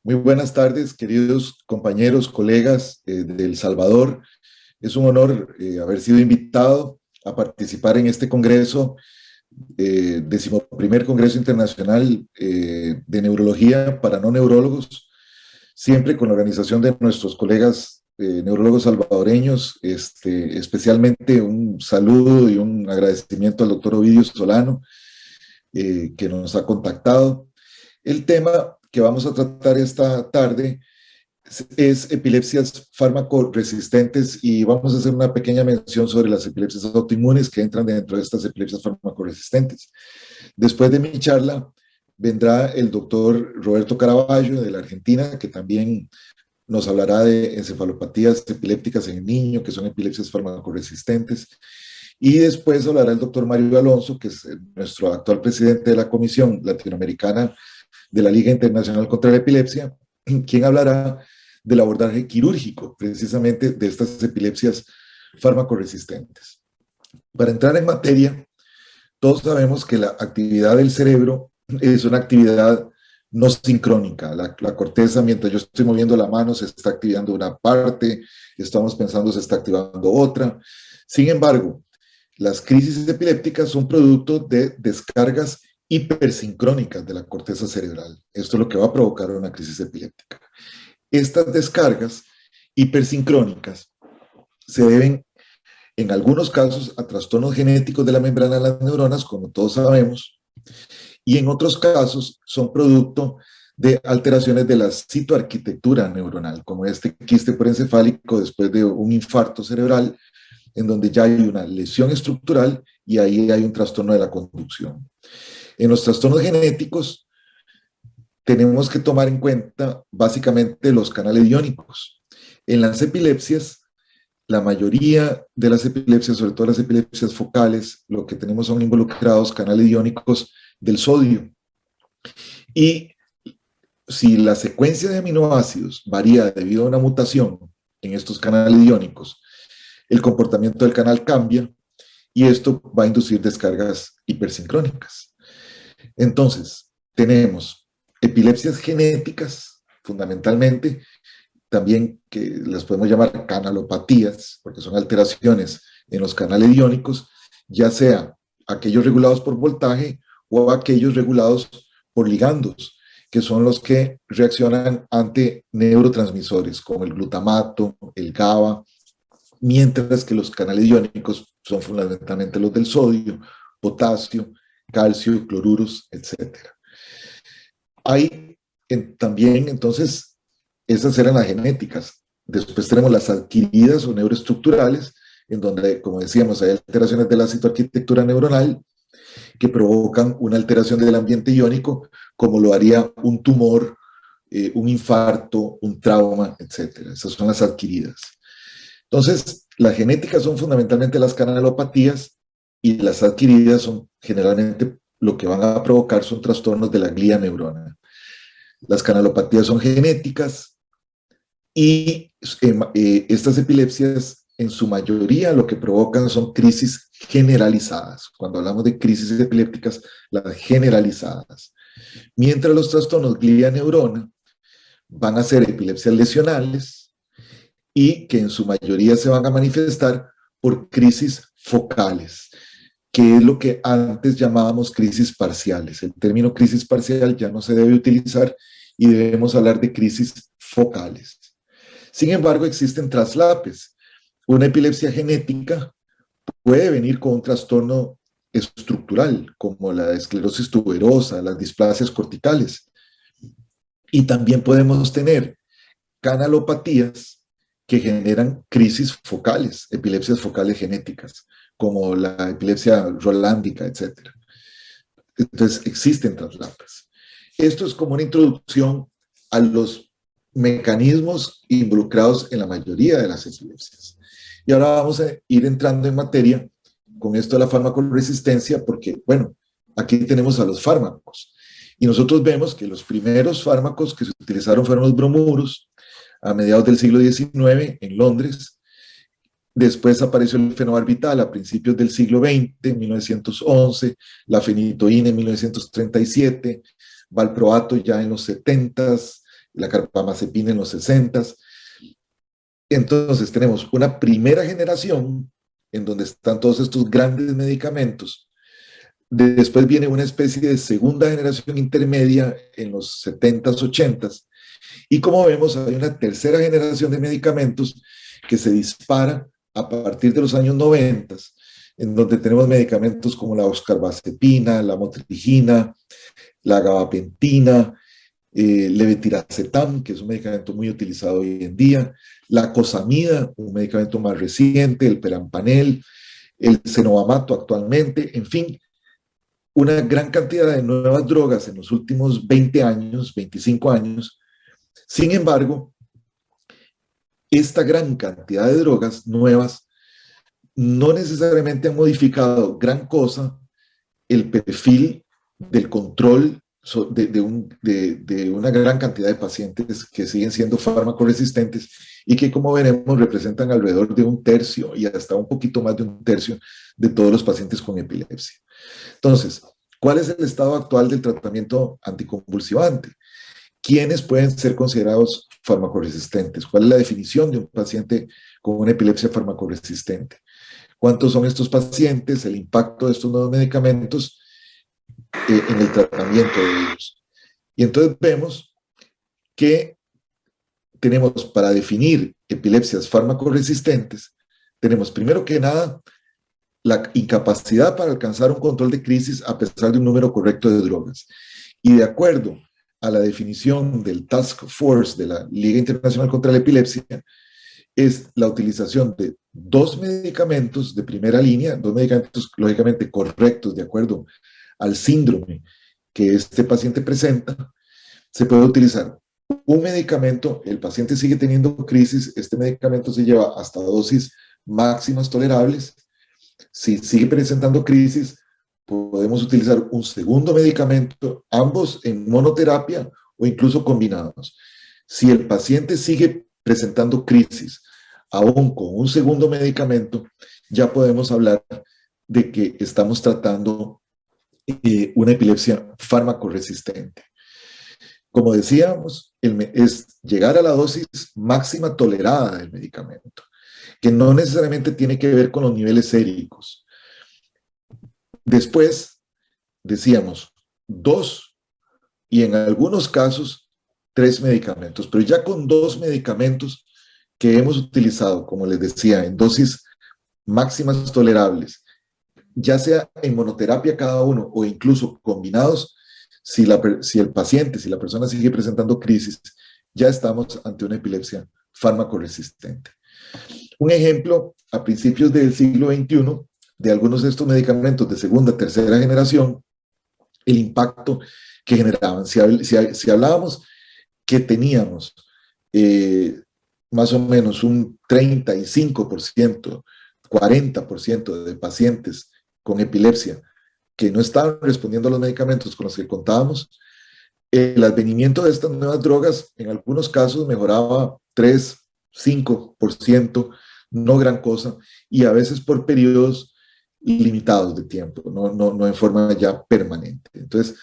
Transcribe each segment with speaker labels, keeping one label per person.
Speaker 1: Muy buenas tardes, queridos compañeros, colegas de El Salvador. Es un honor haber sido invitado a participar en este congreso, 11º Congreso Internacional de Neurología para no neurólogos, siempre con la organización de nuestros colegas neurólogos salvadoreños. Especialmente un saludo y un agradecimiento al doctor Ovidio Solano, que nos ha contactado. El tema que vamos a tratar esta tarde es epilepsias farmacoresistentes, y vamos a hacer una pequeña mención sobre las epilepsias autoinmunes que entran dentro de estas epilepsias farmacoresistentes. Después de mi charla vendrá el doctor Roberto Caraballo de la Argentina, que también nos hablará de encefalopatías epilépticas en el niño, que son epilepsias farmacoresistentes. Y después hablará el doctor Mario Alonso, que es nuestro actual presidente de la Comisión Latinoamericana de la Liga Internacional contra la Epilepsia, quien hablará del abordaje quirúrgico precisamente de estas epilepsias farmacoresistentes. Para entrar en materia, todos sabemos que la actividad del cerebro es una actividad no sincrónica. La corteza, mientras yo estoy moviendo la mano, se está activando una parte, estamos pensando se está activando otra. Sin embargo, las crisis epilépticas son producto de descargas hipersincrónicas de la corteza cerebral. Esto es lo que va a provocar una crisis epiléptica. Estas descargas hipersincrónicas se deben, en algunos casos, a trastornos genéticos de la membrana de las neuronas, como todos sabemos, y en otros casos son producto de alteraciones de la citoarquitectura neuronal, como este quiste proencefálico después de un infarto cerebral, en donde ya hay una lesión estructural y ahí hay un trastorno de la conducción. En los trastornos genéticos tenemos que tomar en cuenta básicamente los canales iónicos. En las epilepsias, la mayoría de las epilepsias, sobre todo las epilepsias focales, lo que tenemos son involucrados canales iónicos del sodio. Y si la secuencia de aminoácidos varía debido a una mutación en estos canales iónicos, el comportamiento del canal cambia y esto va a inducir descargas hipersincrónicas. Entonces, tenemos epilepsias genéticas, fundamentalmente, también que las podemos llamar canalopatías, porque son alteraciones en los canales iónicos, ya sea aquellos regulados por voltaje o aquellos regulados por ligandos, que son los que reaccionan ante neurotransmisores como el glutamato, el GABA, mientras que los canales iónicos son fundamentalmente los del sodio, potasio, calcio, cloruros, etc. Hay también, entonces, esas eran las genéticas. Después tenemos las adquiridas o neuroestructurales, en donde, como decíamos, hay alteraciones de la citoarquitectura neuronal que provocan una alteración del ambiente iónico, como lo haría un tumor, un infarto, un trauma, etc. Esas son las adquiridas. Entonces, las genéticas son fundamentalmente las canalopatías y las adquiridas son generalmente lo que van a provocar son trastornos de la glía neurona. Las canalopatías son genéticas y estas epilepsias en su mayoría lo que provocan son crisis generalizadas. Cuando hablamos de crisis epilépticas, las generalizadas. Mientras los trastornos glía neurona van a ser epilepsias lesionales y que en su mayoría se van a manifestar por crisis focales, que es lo que antes llamábamos crisis parciales. El término crisis parcial ya no se debe utilizar y debemos hablar de crisis focales. Sin embargo, existen traslapes. Una epilepsia genética puede venir con un trastorno estructural, como la esclerosis tuberosa, las displasias corticales. Y también podemos tener canalopatías que generan crisis focales, epilepsias focales genéticas, como la epilepsia rolándica, etc. Entonces, existen traslapes. Esto es como una introducción a los mecanismos involucrados en la mayoría de las epilepsias. Y ahora vamos a ir entrando en materia con esto de la farmacoresistencia, porque, bueno, aquí tenemos a los fármacos. Y nosotros vemos que los primeros fármacos que se utilizaron fueron los bromuro a mediados del siglo XIX en Londres. Después apareció el fenobarbital a principios del siglo XX, en 1911, la fenitoína en 1937, valproato ya en los 70s, la carbamazepina en los 60. Entonces tenemos una primera generación en donde están todos estos grandes medicamentos. Después viene una especie de segunda generación intermedia en los 70s, 80s. Y como vemos, hay una tercera generación de medicamentos que se dispara a partir de los años 90, en donde tenemos medicamentos como la oscarbazepina, la motrigina, la gabapentina, levetiracetam, que es un medicamento muy utilizado hoy en día, la cosamida, un medicamento más reciente, el perampanel, el cenovamato actualmente, en fin, una gran cantidad de nuevas drogas en los últimos 20 años, 25 años. Sin embargo, esta gran cantidad de drogas nuevas no necesariamente han modificado gran cosa el perfil del control de una gran cantidad de pacientes que siguen siendo fármaco-resistentes y que, como veremos, representan alrededor de 1/3 y hasta un poquito más de 1/3 de todos los pacientes con epilepsia. Entonces, ¿cuál es el estado actual del tratamiento anticonvulsivante? ¿Quiénes pueden ser considerados fármaco-resistentes? ¿Cuál es la definición de un paciente con una epilepsia fármaco-resistente? ¿Cuántos son estos pacientes? El impacto de estos nuevos medicamentos en el tratamiento de ellos. Y entonces vemos que tenemos, para definir epilepsias fármaco-resistentes, tenemos primero que nada la incapacidad para alcanzar un control de crisis a pesar de un número correcto de drogas. Y de acuerdo a la definición del Task Force de la Liga Internacional contra la Epilepsia, es la utilización de 2 medicamentos de primera línea, 2 medicamentos lógicamente correctos de acuerdo al síndrome que este paciente presenta. Se puede utilizar un medicamento, el paciente sigue teniendo crisis, este medicamento se lleva hasta dosis máximas tolerables. Si sigue presentando crisis, podemos utilizar un segundo medicamento, ambos en monoterapia o incluso combinados. Si el paciente sigue presentando crisis, aún con un segundo medicamento, ya podemos hablar de que estamos tratando una epilepsia fármaco-resistente. Como decíamos, es llegar a la dosis máxima tolerada del medicamento, que no necesariamente tiene que ver con los niveles séricos. Después, decíamos, 2 y en algunos casos 3 medicamentos, pero ya con 2 medicamentos que hemos utilizado, como les decía, en dosis máximas tolerables, ya sea en monoterapia cada uno o incluso combinados, si el paciente, si la persona sigue presentando crisis, ya estamos ante una epilepsia fármaco-resistente. Un ejemplo, a principios del siglo XXI, de algunos de estos medicamentos de segunda, tercera generación, el impacto que generaban. Si hablábamos que teníamos más o menos un 35%, 40% de pacientes con epilepsia que no estaban respondiendo a los medicamentos con los que contábamos, el advenimiento de estas nuevas drogas en algunos casos mejoraba 3, 5%, no gran cosa, y a veces por periodos limitados de tiempo, no en forma ya permanente. Entonces,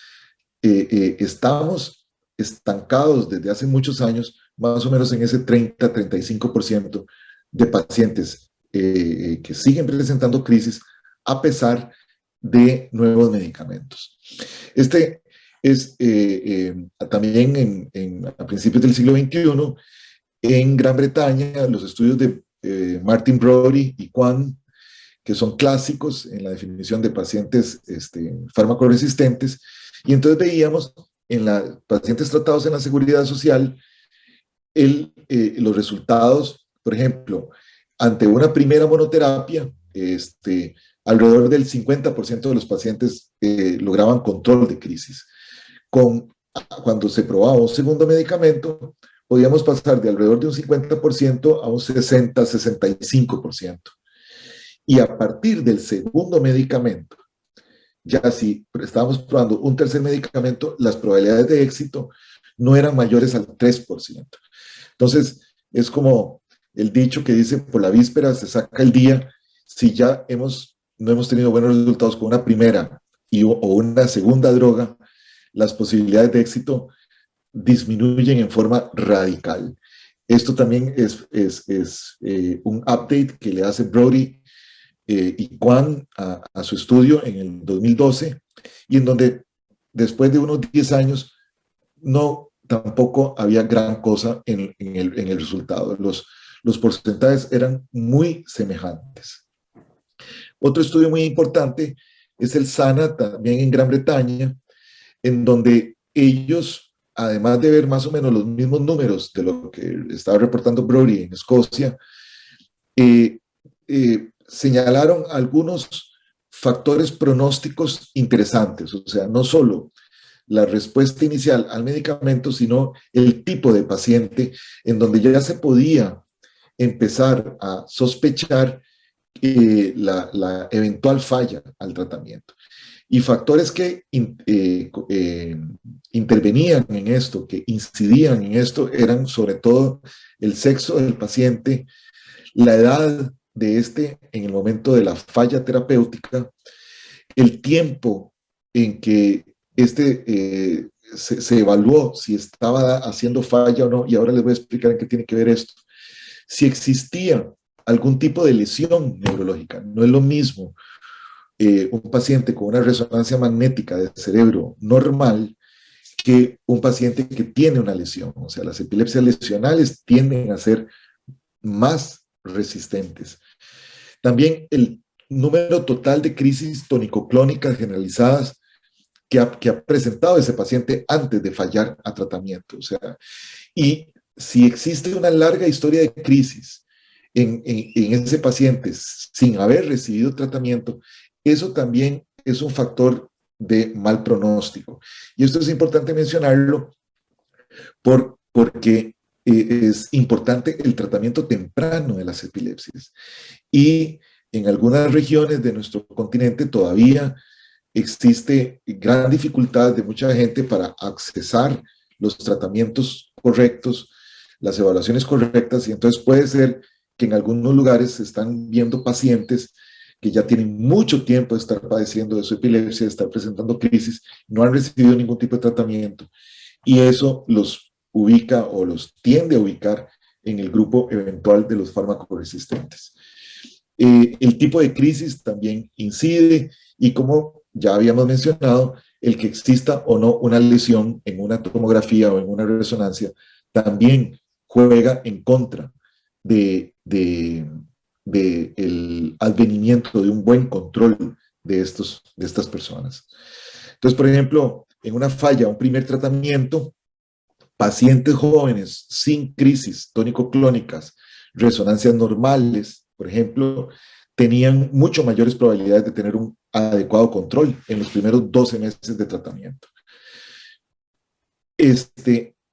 Speaker 1: estamos estancados desde hace muchos años, más o menos en ese 30-35% de pacientes que siguen presentando crisis a pesar de nuevos medicamentos. Este es también a principios del siglo XXI, en Gran Bretaña, los estudios de Martin Brody y Kwan, que son clásicos en la definición de pacientes fármaco-resistentes, y entonces veíamos en los pacientes tratados en la seguridad social los resultados, por ejemplo, ante una primera monoterapia, alrededor del 50% de los pacientes lograban control de crisis. Cuando se probaba un segundo medicamento, podíamos pasar de alrededor de un 50% a un 60-65%. Y a partir del segundo medicamento, ya si estábamos probando un tercer medicamento, las probabilidades de éxito no eran mayores al 3%. Entonces, es como el dicho que dice, por la víspera se saca el día. Si ya no hemos tenido buenos resultados con una primera o una segunda droga, las posibilidades de éxito disminuyen en forma radical. Esto también es un update que le hace Brody y Kwan a su estudio en el 2012, y en donde después de unos 10 años no tampoco había gran cosa en el resultado. Los porcentajes eran muy semejantes. Otro estudio muy importante es el SANA, también en Gran Bretaña, en donde ellos, además de ver más o menos los mismos números de lo que estaba reportando Brody en Escocia, señalaron algunos factores pronósticos interesantes, o sea, no solo la respuesta inicial al medicamento, sino el tipo de paciente en donde ya se podía empezar a sospechar la eventual falla al tratamiento. Y factores que intervenían en esto, que incidían en esto, eran sobre todo el sexo del paciente, la edad de este en el momento de la falla terapéutica, el tiempo en que se evaluó si estaba haciendo falla o no, y ahora les voy a explicar en qué tiene que ver esto. Si existía algún tipo de lesión neurológica, no es lo mismo un paciente con una resonancia magnética del cerebro normal que un paciente que tiene una lesión. O sea, las epilepsias lesionales tienden a ser más resistentes. También el número total de crisis tónico-clónicas generalizadas que ha presentado ese paciente antes de fallar a tratamiento. O sea, y si existe una larga historia de crisis en ese paciente sin haber recibido tratamiento, eso también es un factor de mal pronóstico. Y esto es importante mencionarlo porque es importante el tratamiento temprano de las epilepsias. Y en algunas regiones de nuestro continente todavía existe gran dificultad de mucha gente para accesar los tratamientos correctos, las evaluaciones correctas, y entonces puede ser que en algunos lugares se están viendo pacientes que ya tienen mucho tiempo de estar padeciendo de su epilepsia, de estar presentando crisis, no han recibido ningún tipo de tratamiento, y eso los ubica o los tiende a ubicar en el grupo eventual de los fármacos resistentes. El tipo de crisis también incide, y como ya habíamos mencionado, el que exista o no una lesión en una tomografía o en una resonancia también juega en contra el advenimiento de un buen control de estas personas. Entonces, por ejemplo, en una falla, un primer tratamiento, pacientes jóvenes sin crisis tónico-clónicas, resonancias normales, por ejemplo, tenían mucho mayores probabilidades de tener un adecuado control en los primeros 12 meses de tratamiento.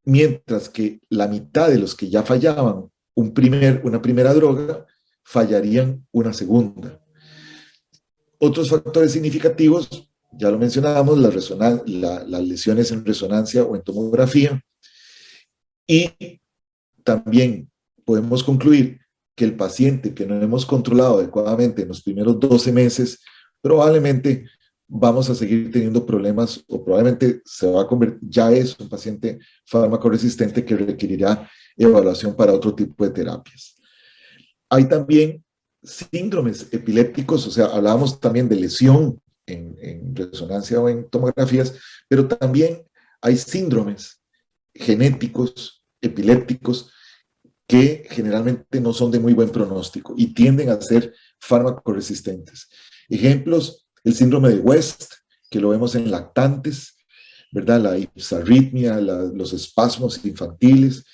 Speaker 1: Mientras que la mitad de los que ya fallaban una primera droga, fallarían una segunda. Otros factores significativos, ya lo mencionábamos, las lesiones en resonancia o en tomografía, y también podemos concluir que el paciente que no hemos controlado adecuadamente en los primeros 12 meses, probablemente vamos a seguir teniendo problemas, o probablemente se va a convertir, ya es un paciente fármaco resistente que requerirá evaluación para otro tipo de terapias. Hay también síndromes epilépticos, o sea, hablábamos también de lesión en resonancia o en tomografías, pero también hay síndromes genéticos epilépticos que generalmente no son de muy buen pronóstico y tienden a ser fármaco-resistentes. Ejemplos, el síndrome de West, que lo vemos en lactantes, ¿verdad? La hipsarritmia, los espasmos infantiles,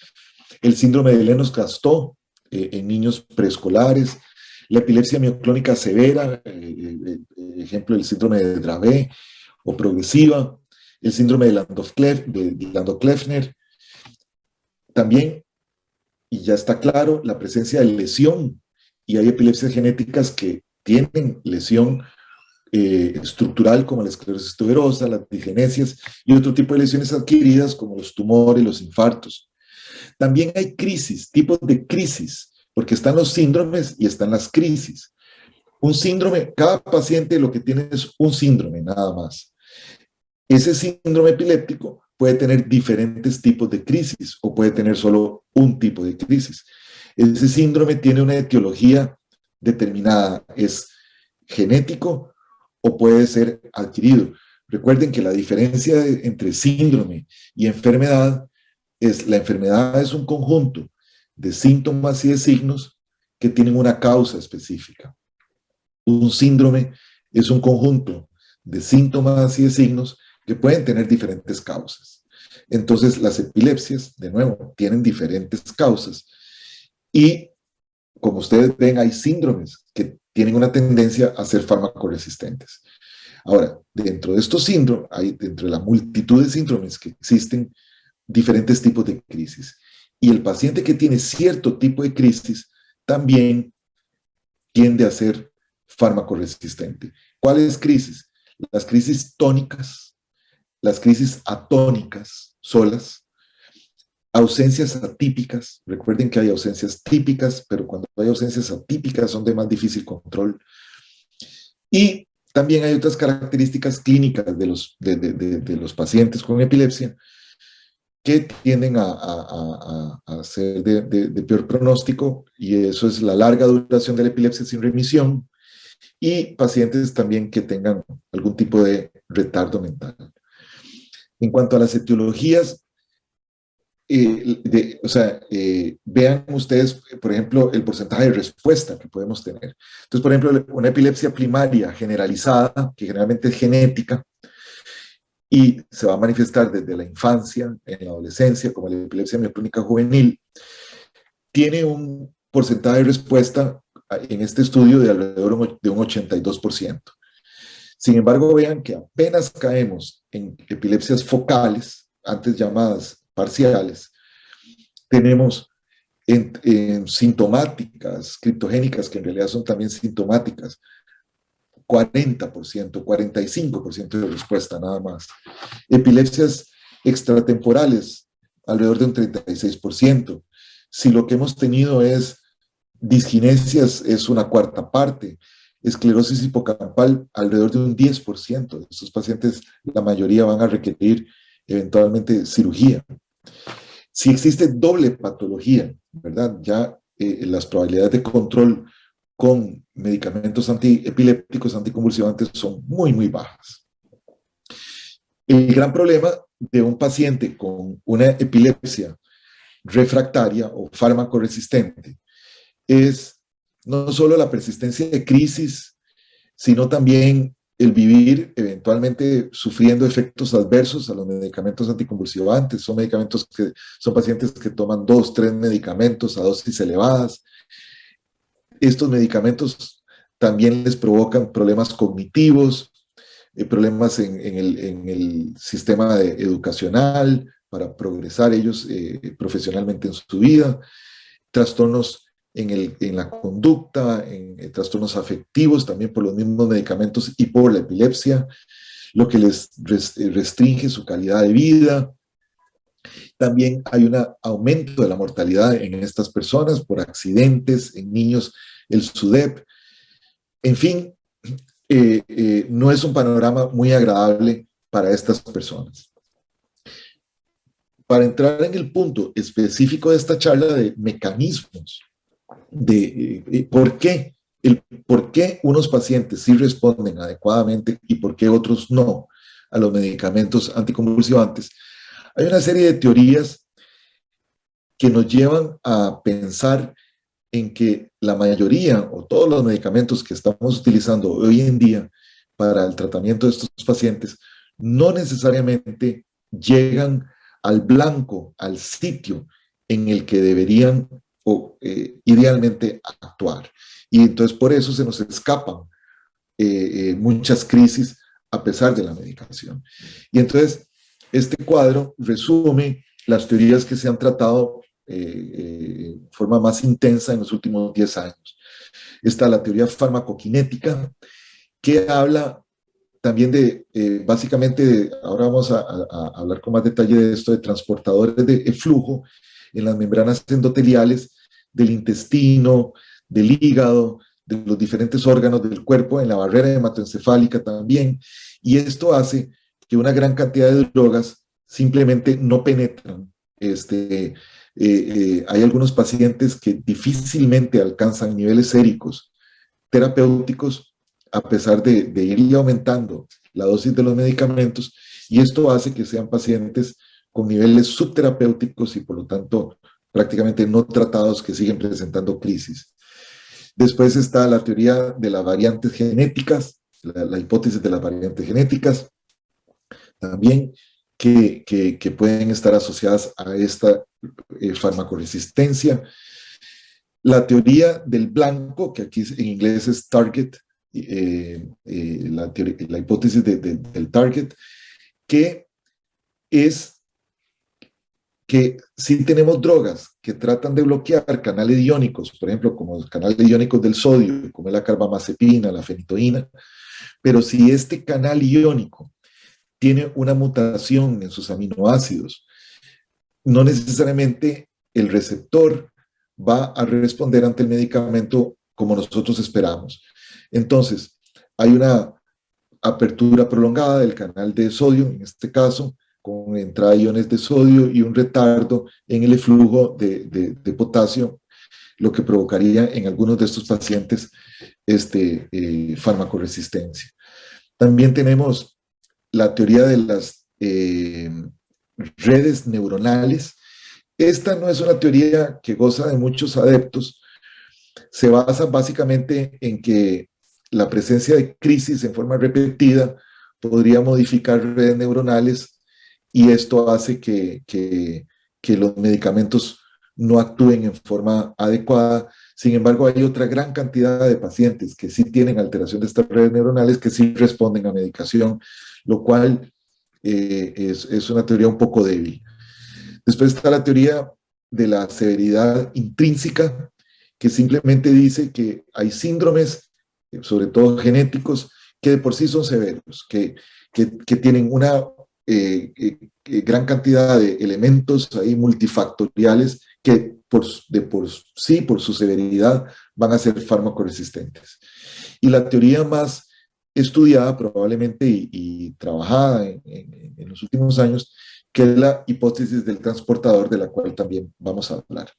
Speaker 1: el síndrome de Lennox-Gastaut en niños preescolares, la epilepsia mioclónica severa, ejemplo, el síndrome de Dravet o progresiva, el síndrome de Landau-Kleffner. También, y ya está claro, la presencia de lesión, y hay epilepsias genéticas que tienen lesión estructural como la esclerosis tuberosa, las digenesias y otro tipo de lesiones adquiridas como los tumores, los infartos. También hay crisis, tipos de crisis, porque están los síndromes y están las crisis. Un síndrome, cada paciente lo que tiene es un síndrome nada más. Ese síndrome epiléptico puede tener diferentes tipos de crisis o puede tener solo un tipo de crisis. Ese síndrome tiene una etiología determinada, es genético o puede ser adquirido. Recuerden que la diferencia entre síndrome y enfermedad es la enfermedad es un conjunto de síntomas y de signos que tienen una causa específica. Un síndrome es un conjunto de síntomas y de signos que pueden tener diferentes causas. Entonces, las epilepsias, de nuevo, tienen diferentes causas. Y, como ustedes ven, hay síndromes que tienen una tendencia a ser farmacoresistentes. Ahora, dentro de estos síndromes, dentro de la multitud de síndromes que existen, diferentes tipos de crisis. Y el paciente que tiene cierto tipo de crisis también tiende a ser farmacoresistente. ¿Cuáles crisis? Las crisis tónicas, las crisis atónicas solas, ausencias atípicas. Recuerden que hay ausencias típicas, pero cuando hay ausencias atípicas son de más difícil control. Y también hay otras características clínicas de los pacientes con epilepsia que tienden a ser de peor pronóstico, y eso es la larga duración de la epilepsia sin remisión, y pacientes también que tengan algún tipo de retardo mental. En cuanto a las etiologías, vean ustedes, por ejemplo, el porcentaje de respuesta que podemos tener. Entonces, por ejemplo, una epilepsia primaria generalizada, que generalmente es genética, y se va a manifestar desde la infancia, en la adolescencia, como la epilepsia mioclónica juvenil, tiene un porcentaje de respuesta en este estudio de alrededor de un 82%. Sin embargo, vean que apenas caemos en epilepsias focales, antes llamadas parciales, tenemos en sintomáticas, criptogénicas, que en realidad son también sintomáticas, 40%, 45% de respuesta nada más. Epilepsias extratemporales, alrededor de un 36%. Si lo que hemos tenido es diskinesias, es una cuarta parte. Esclerosis hipocampal, alrededor de un 10%. De estos pacientes, la mayoría van a requerir eventualmente cirugía. Si existe doble patología, ¿verdad? Ya las probabilidades de control con medicamentos antiepilépticos, anticonvulsivantes son muy, muy bajas. El gran problema de un paciente con una epilepsia refractaria o fármaco resistente es no solo la persistencia de crisis, sino también el vivir eventualmente sufriendo efectos adversos a los medicamentos anticonvulsivantes. Son medicamentos que son pacientes que toman 2, 3 medicamentos a dosis elevadas. Estos medicamentos también les provocan problemas cognitivos, problemas en el sistema educacional para progresar ellos profesionalmente en su vida, trastornos en la conducta, en trastornos afectivos, también por los mismos medicamentos y por la epilepsia, lo que les restringe su calidad de vida. También hay un aumento de la mortalidad en estas personas por accidentes, en niños, el SUDEP. En fin, no es un panorama muy agradable para estas personas. Para entrar en el punto específico de esta charla de mecanismos, de por qué unos pacientes sí responden adecuadamente y por qué otros no a los medicamentos anticonvulsivantes, hay una serie de teorías que nos llevan a pensar en que la mayoría o todos los medicamentos que estamos utilizando hoy en día para el tratamiento de estos pacientes no necesariamente llegan al blanco, al sitio en el que deberían o idealmente actuar. Y entonces por eso se nos escapan muchas crisis a pesar de la medicación. Y entonces este cuadro resume las teorías que se han tratado de forma más intensa en los últimos 10 años. Está la teoría farmacokinética, que habla también básicamente, ahora vamos a hablar con más detalle de esto, de transportadores de flujo en las membranas endoteliales del intestino, del hígado, de los diferentes órganos del cuerpo, en la barrera hematoencefálica también, y esto hace que una gran cantidad de drogas simplemente no penetran. Hay algunos pacientes que difícilmente alcanzan niveles séricos terapéuticos a pesar de ir aumentando la dosis de los medicamentos, y esto hace que sean pacientes con niveles subterapéuticos y por lo tanto prácticamente no tratados, que siguen presentando crisis. Después está la teoría de las variantes genéticas, la hipótesis de las variantes genéticas, también que pueden estar asociadas a esta farmacoresistencia. La teoría del blanco, que aquí en inglés es target, la hipótesis del target, que es que si tenemos drogas que tratan de bloquear canales iónicos, por ejemplo, como los canales iónicos del sodio, como la carbamazepina, la fenitoína, pero si este canal iónico tiene una mutación en sus aminoácidos, no necesariamente el receptor va a responder ante el medicamento como nosotros esperamos. Entonces, hay una apertura prolongada del canal de sodio, en este caso, con entrada de iones de sodio y un retardo en el flujo de potasio, lo que provocaría en algunos de estos pacientes farmacoresistencia. También tenemos la teoría de las redes neuronales. Esta no es una teoría que goza de muchos adeptos. Se basa básicamente en que la presencia de crisis en forma repetida podría modificar redes neuronales, y esto hace que los medicamentos no actúen en forma adecuada. Sin embargo, hay otra gran cantidad de pacientes que sí tienen alteración de estas redes neuronales, que sí responden a medicación, lo cual es una teoría un poco débil. Después está la teoría de la severidad intrínseca, que simplemente dice que hay síndromes, sobre todo genéticos, que de por sí son severos, que tienen una gran cantidad de elementos ahí multifactoriales que por sí, por su severidad, van a ser fármacoresistentes. Y la teoría más estudiada probablemente y trabajada en los últimos años, que es la hipótesis del transportador, de la cual también vamos a hablar.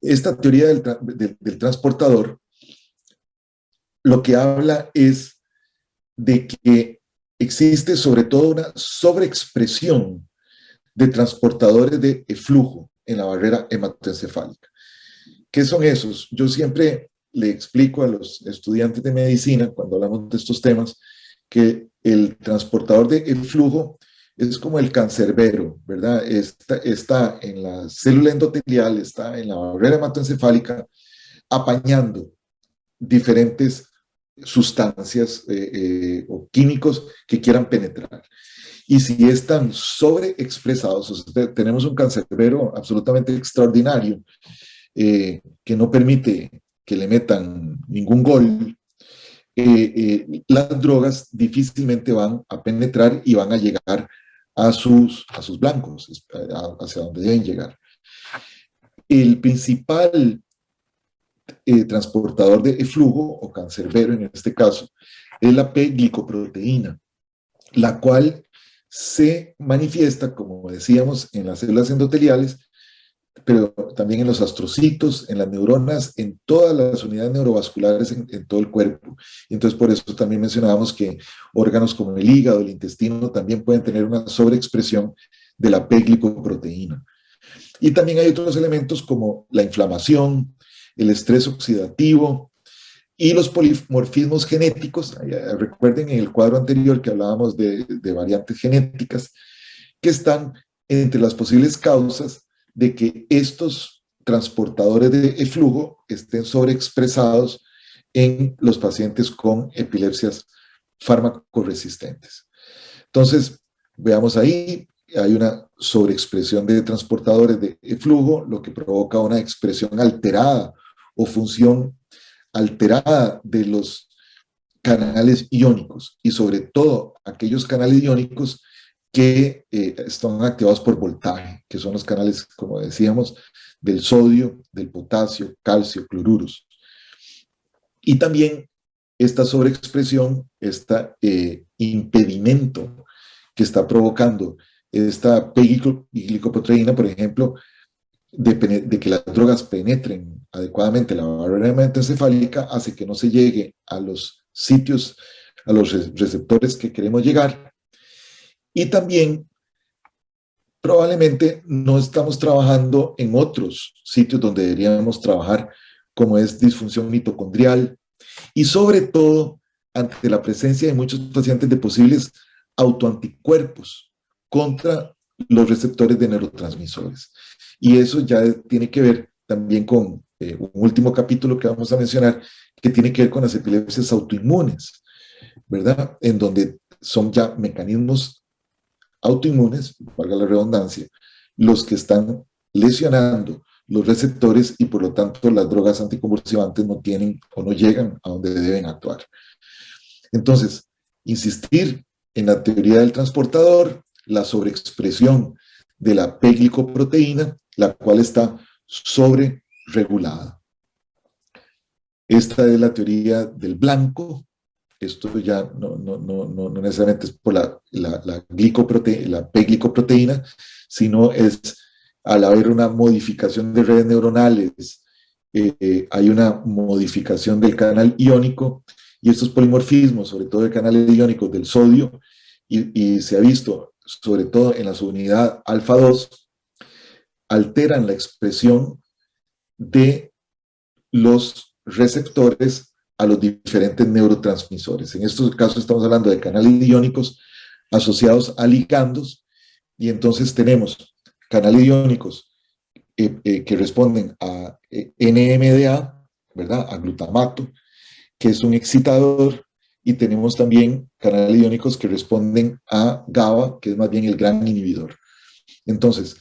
Speaker 1: Esta teoría del transportador lo que habla es de que existe sobre todo una sobreexpresión de transportadores de flujo en la barrera hematoencefálica. ¿Qué son esos? Yo siempre le explico a los estudiantes de medicina, cuando hablamos de estos temas, que el transportador de flujo es como el cancerbero, ¿verdad? Está en la célula endotelial, está en la barrera hematoencefálica, apañando diferentes sustancias o químicos que quieran penetrar. Y si están sobreexpresados, o sea, tenemos un cancerbero absolutamente extraordinario, que no permite que le metan ningún gol, las drogas difícilmente van a penetrar y van a llegar a sus blancos, hacia donde deben llegar. El principal transportador de flujo, o cancerbero en este caso, es la P-glicoproteína, la cual se manifiesta, como decíamos, en las células endoteliales, pero también en los astrocitos, en las neuronas, en todas las unidades neurovasculares en todo el cuerpo. Entonces, por eso también mencionábamos que órganos como el hígado, el intestino, también pueden tener una sobreexpresión de la P-glicoproteína. Y también hay otros elementos como la inflamación, el estrés oxidativo y los polimorfismos genéticos. Recuerden en el cuadro anterior que hablábamos de variantes genéticas, que están entre las posibles causas de que estos transportadores de flujo estén sobreexpresados en los pacientes con epilepsias farmacoresistentes. Entonces, veamos ahí, hay una sobreexpresión de transportadores de flujo, lo que provoca una expresión alterada o función alterada de los canales iónicos, y sobre todo aquellos canales iónicos que están activados por voltaje, que son los canales, como decíamos, del sodio, del potasio, calcio, cloruros. Y también esta sobreexpresión, este impedimento que está provocando esta P-glicoproteína, por ejemplo, de que las drogas penetren adecuadamente la barrera hematoencefálica, hace que no se llegue a los sitios, a los receptores que queremos llegar. Y también probablemente no estamos trabajando en otros sitios donde deberíamos trabajar, como es disfunción mitocondrial, y sobre todo ante la presencia de muchos pacientes de posibles autoanticuerpos contra los receptores de neurotransmisores. Y eso ya tiene que ver también con un último capítulo que vamos a mencionar, que tiene que ver con las epilepsias autoinmunes, ¿verdad? En donde son ya mecanismos autoinmunes, valga la redundancia, los que están lesionando los receptores y por lo tanto las drogas anticonvulsivantes no tienen o no llegan a donde deben actuar. Entonces, insistir en la teoría del transportador, la sobreexpresión de la P-glicoproteína, la cual está sobreregulada. Esta es la teoría del blanco. Esto ya no necesariamente es por la P-glicoproteína, sino es al haber una modificación de redes neuronales, hay una modificación del canal iónico, y estos polimorfismos, sobre todo de canales iónicos del sodio, y se ha visto sobre todo en la subunidad alfa 2, alteran la expresión de los receptores a los diferentes neurotransmisores. En estos casos estamos hablando de canales iónicos asociados a ligandos, y entonces tenemos canales iónicos que responden a NMDA, ¿verdad? A glutamato, que es un excitador, y tenemos también canales iónicos que responden a GABA, que es más bien el gran inhibidor. Entonces,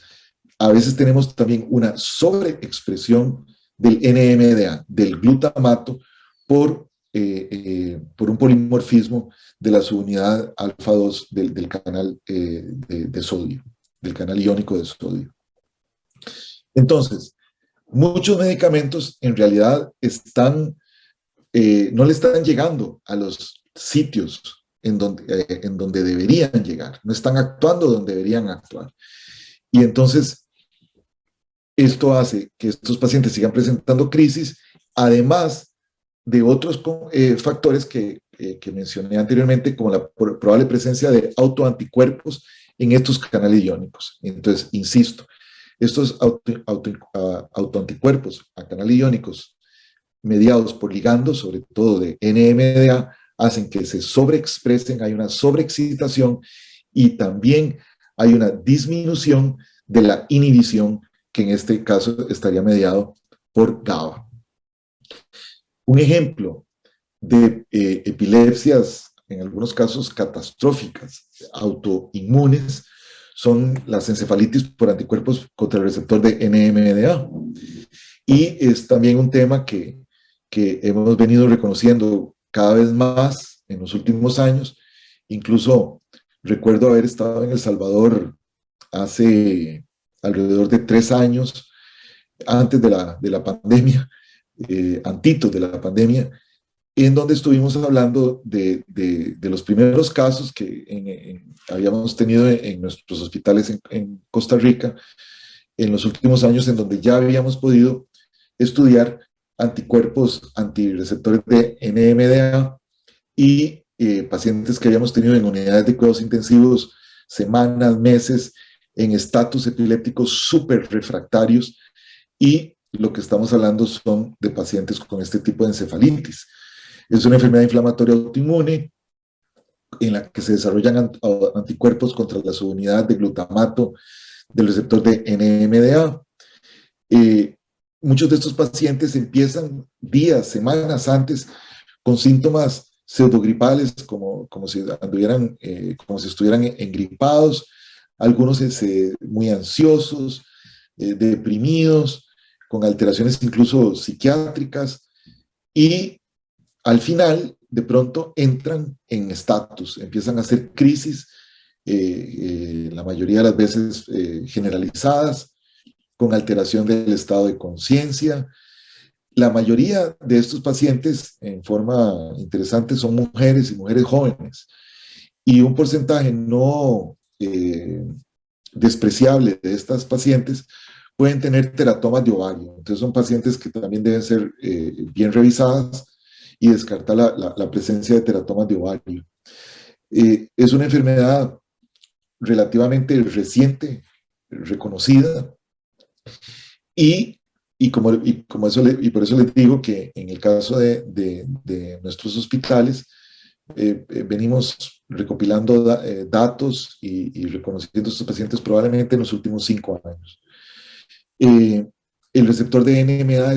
Speaker 1: a veces tenemos también una sobreexpresión del NMDA, del glutamato, por un polimorfismo de la subunidad alfa 2 del canal de sodio, del canal iónico de sodio. Entonces, muchos medicamentos en realidad no le están llegando a los sitios en donde deberían llegar, no están actuando donde deberían actuar. Y entonces, esto hace que estos pacientes sigan presentando crisis, además de otros factores que mencioné anteriormente, como la probable presencia de autoanticuerpos en estos canales iónicos. Entonces, insisto, estos autoanticuerpos a canales iónicos mediados por ligandos, sobre todo de NMDA, hacen que se sobreexpresen, hay una sobreexcitación, y también hay una disminución de la inhibición, que en este caso estaría mediado por GABA. Un ejemplo de epilepsias, en algunos casos catastróficas, autoinmunes, son las encefalitis por anticuerpos contra el receptor de NMDA. Y es también un tema que hemos venido reconociendo cada vez más en los últimos años. Incluso recuerdo haber estado en El Salvador hace alrededor de 3 años, antes de la pandemia, antitos de la pandemia, en donde estuvimos hablando de los primeros casos que habíamos tenido en nuestros hospitales en Costa Rica en los últimos años, en donde ya habíamos podido estudiar anticuerpos antirreceptores de NMDA y pacientes que habíamos tenido en unidades de cuidados intensivos semanas, meses, en estatus epilépticos súper refractarios, y lo que estamos hablando son de pacientes con este tipo de encefalitis. Es una enfermedad inflamatoria autoinmune en la que se desarrollan anticuerpos contra la subunidad de glutamato del receptor de NMDA. Muchos de estos pacientes empiezan días, semanas antes con síntomas pseudogripales, como si estuvieran engripados, algunos muy ansiosos, deprimidos, con alteraciones incluso psiquiátricas, y al final, de pronto, entran en estatus, empiezan a hacer crisis, la mayoría de las veces generalizadas, con alteración del estado de conciencia. La mayoría de estos pacientes, en forma interesante, son mujeres y mujeres jóvenes, y un porcentaje no despreciable de estas pacientes pueden tener teratomas de ovario. Entonces son pacientes que también deben ser bien revisadas y descartar la presencia de teratomas de ovario. Es una enfermedad relativamente reciente, reconocida, y por eso les digo que en el caso de nuestros hospitales, venimos recopilando datos y reconociendo a estos pacientes probablemente en los últimos 5 años. El receptor de NMDA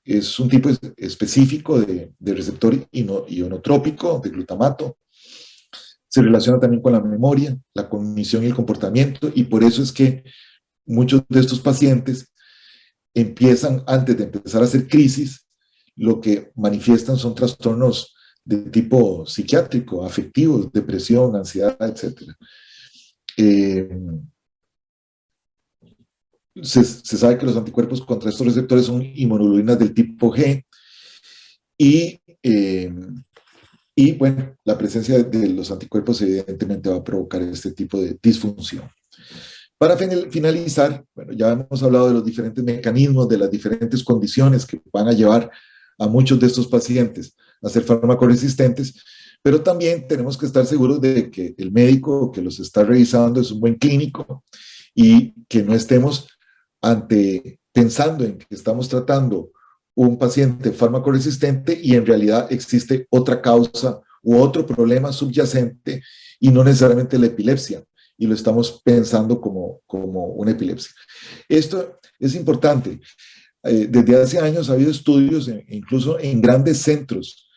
Speaker 1: es un tipo específico de receptor ionotrópico de glutamato. Se relaciona también con la memoria, la cognición y el comportamiento, y por eso es que muchos de estos pacientes empiezan, antes de empezar a hacer crisis, lo que manifiestan son trastornos de tipo psiquiátrico, afectivos, depresión, ansiedad, etc. Se sabe que los anticuerpos contra estos receptores son inmunoglobulinas del tipo G y bueno, la presencia de los anticuerpos evidentemente va a provocar este tipo de disfunción. Para finalizar, bueno, ya hemos hablado de los diferentes mecanismos, de las diferentes condiciones que van a llevar a muchos de estos pacientes a ser fármacoresistentes, pero también tenemos que estar seguros de que el médico que los está revisando es un buen clínico y que no estemos pensando en que estamos tratando un paciente fármaco-resistente y en realidad existe otra causa u otro problema subyacente y no necesariamente la epilepsia, y lo estamos pensando como una epilepsia. Esto es importante. Desde hace años ha habido estudios, incluso en grandes centros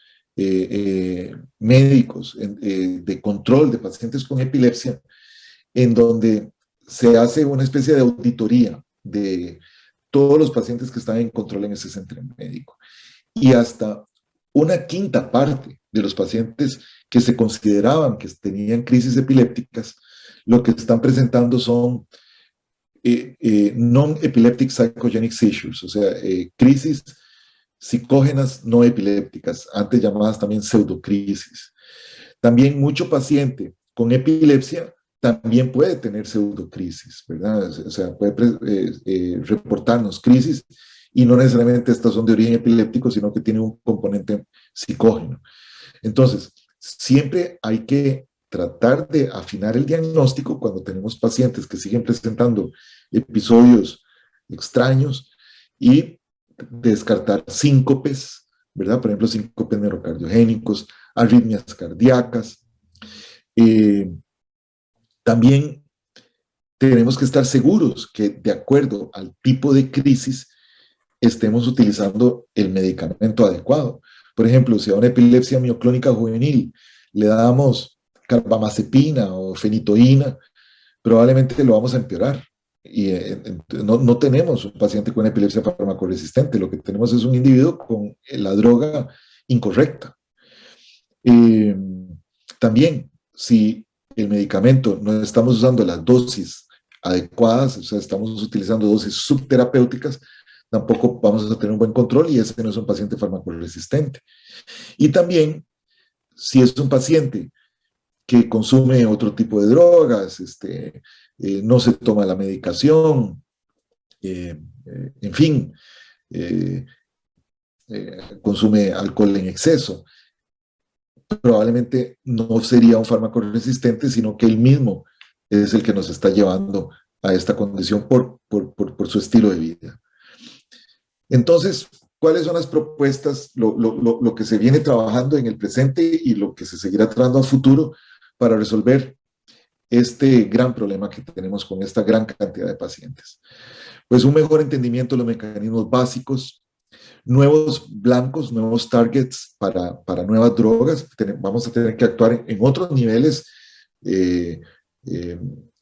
Speaker 1: médicos de control de pacientes con epilepsia, en donde se hace una especie de auditoría de todos los pacientes que están en control en ese centro médico. Y hasta una quinta parte de los pacientes que se consideraban que tenían crisis epilépticas, lo que están presentando son non-epileptic psychogenic seizures, o sea, crisis psicógenas no epilépticas, antes llamadas también pseudocrisis. También mucho paciente con epilepsia también puede tener pseudocrisis, ¿verdad? O sea, puede reportarnos crisis y no necesariamente estas son de origen epiléptico, sino que tienen un componente psicógeno. Entonces, siempre hay que tratar de afinar el diagnóstico cuando tenemos pacientes que siguen presentando episodios extraños y descartar síncopes, ¿verdad? Por ejemplo, síncopes neurocardiogénicos, arritmias cardíacas. También tenemos que estar seguros que de acuerdo al tipo de crisis estemos utilizando el medicamento adecuado. Por ejemplo, si a una epilepsia mioclónica juvenil le damos carbamazepina o fenitoína, probablemente lo vamos a empeorar. Y no tenemos un paciente con epilepsia farmacoresistente, lo que tenemos es un individuo con la droga incorrecta. También, si el medicamento no estamos usando las dosis adecuadas, o sea, estamos utilizando dosis subterapéuticas, tampoco vamos a tener un buen control y ese no es un paciente farmacoresistente. Y también, si es un paciente que consume otro tipo de drogas, no se toma la medicación, en fin, consume alcohol en exceso, probablemente no sería un fármaco resistente, sino que él mismo es el que nos está llevando a esta condición por su estilo de vida. Entonces, ¿cuáles son las propuestas, lo que se viene trabajando en el presente y lo que se seguirá trabajando a futuro para resolver este gran problema que tenemos con esta gran cantidad de pacientes? Pues un mejor entendimiento de los mecanismos básicos, nuevos blancos, nuevos targets para nuevas drogas. Vamos a tener que actuar en otros niveles,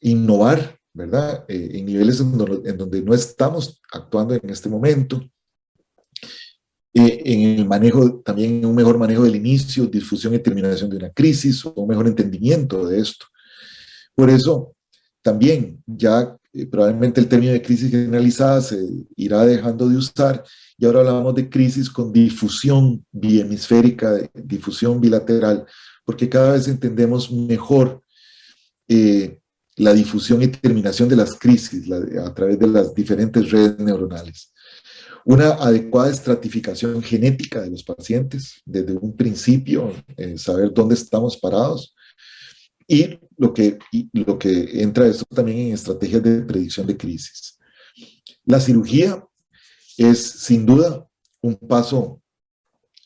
Speaker 1: innovar, ¿verdad? En niveles en donde no estamos actuando en este momento. En el manejo, también un mejor manejo del inicio, difusión y terminación de una crisis, o un mejor entendimiento de esto. Por eso, también ya probablemente el término de crisis generalizada se irá dejando de usar y ahora hablamos de crisis con difusión biemisférica, difusión bilateral, porque cada vez entendemos mejor la difusión y terminación de las crisis a través de las diferentes redes neuronales. Una adecuada estratificación genética de los pacientes, desde un principio, saber dónde estamos parados, y lo que entra esto también en estrategias de predicción de crisis. La cirugía es sin duda un paso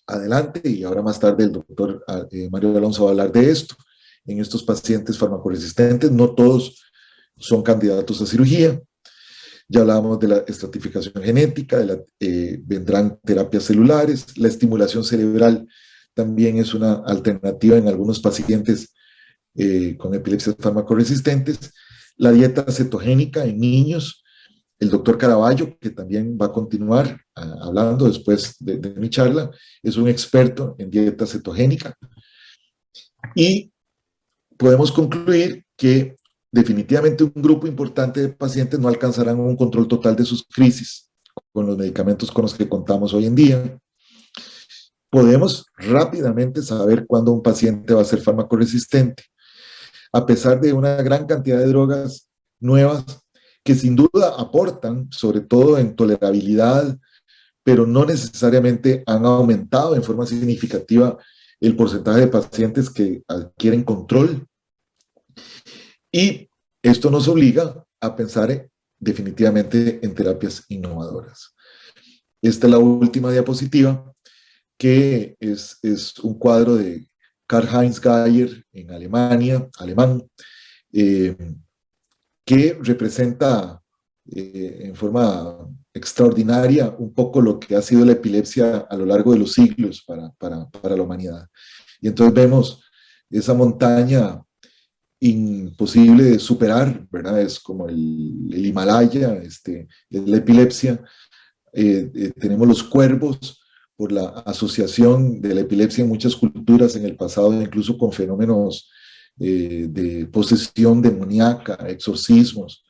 Speaker 1: adelante, y ahora más tarde el doctor Mario Alonso va a hablar de esto. En estos pacientes farmacoresistentes, no todos son candidatos a cirugía. Ya hablábamos de la estratificación genética, vendrán terapias celulares, la estimulación cerebral también es una alternativa en algunos pacientes con epilepsias farmacoresistentes, la dieta cetogénica en niños. El doctor Caraballo, que también va a continuar hablando después de mi charla, es un experto en dieta cetogénica. Y podemos concluir que definitivamente un grupo importante de pacientes no alcanzarán un control total de sus crisis con los medicamentos con los que contamos hoy en día. Podemos rápidamente saber cuándo un paciente va a ser farmacoresistente, a pesar de una gran cantidad de drogas nuevas que sin duda aportan, sobre todo en tolerabilidad, pero no necesariamente han aumentado en forma significativa el porcentaje de pacientes que adquieren control. Y esto nos obliga a pensar definitivamente en terapias innovadoras. Esta es la última diapositiva, que es un cuadro de Karl-Heinz Geier en Alemania, alemán, que representa en forma extraordinaria un poco lo que ha sido la epilepsia a lo largo de los siglos para la humanidad. Y entonces vemos esa montaña imposible de superar, ¿verdad? Es como el Himalaya, es la epilepsia. Tenemos los cuervos por la asociación de la epilepsia en muchas culturas en el pasado, incluso con fenómenos de posesión demoníaca, exorcismos.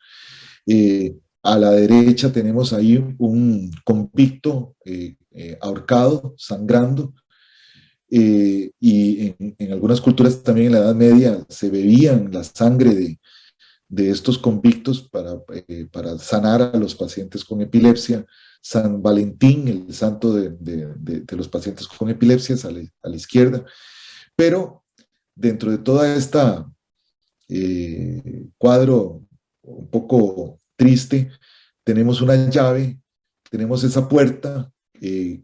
Speaker 1: A la derecha tenemos ahí un convicto ahorcado, sangrando, y en algunas culturas también en la Edad Media se bebían la sangre de estos convictos para sanar a los pacientes con epilepsia. San Valentín, el santo de los pacientes con epilepsia, sale a la izquierda. Pero dentro de toda esta cuadro un poco triste, tenemos una llave, tenemos esa puerta que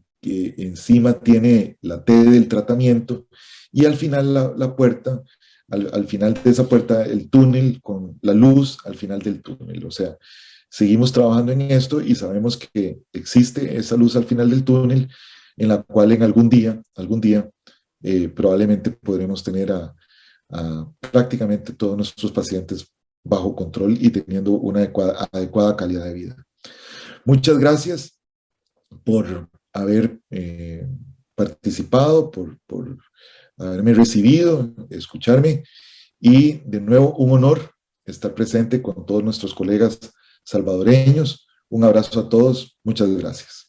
Speaker 1: encima tiene la T del tratamiento, y al final la puerta, al final de esa puerta, el túnel con la luz al final del túnel. O sea, seguimos trabajando en esto y sabemos que existe esa luz al final del túnel, en la cual en algún día probablemente podremos tener a prácticamente todos nuestros pacientes bajo control y teniendo una adecuada calidad de vida. Muchas gracias por haber participado, por haberme recibido, escucharme, y de nuevo un honor estar presente con todos nuestros colegas salvadoreños. Un abrazo a todos, muchas gracias.